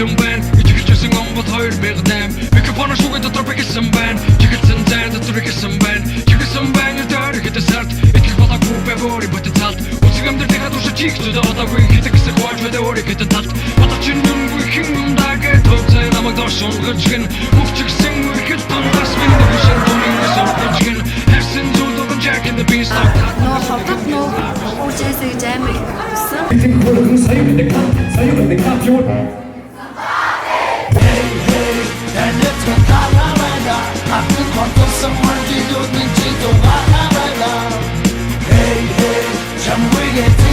Band Ichigilsin on wat хоёр бэрдэм Микрофона шугад дотор бигсэн байна Чигсэн зайн дотор бигсэн байна Чигсэн байна дээр хэдэ сард Итгэх болоогүй бэвори потенциалд Үсгэмдэр тэхад уушаа чигчүүд одоогүй хитэгсэн хувааж мэдэ өөрийг хэдэ талд Батар чин нүнгүй хин юмдагээ төвцэй намайг доршон гэрчгэн Мөвчгсэн үргэлж тандас минь дэвшэн томин гэсэн гэрчгэн Хайрсан зүйлдогон Jack in the Beanstalk Нөө ховдод нөө уучээсэй жаймыг хүссэн Итгэх болоогүй сая мэдэ кап юу Someone give you the chance to walk around. Hey, hey, jump with it.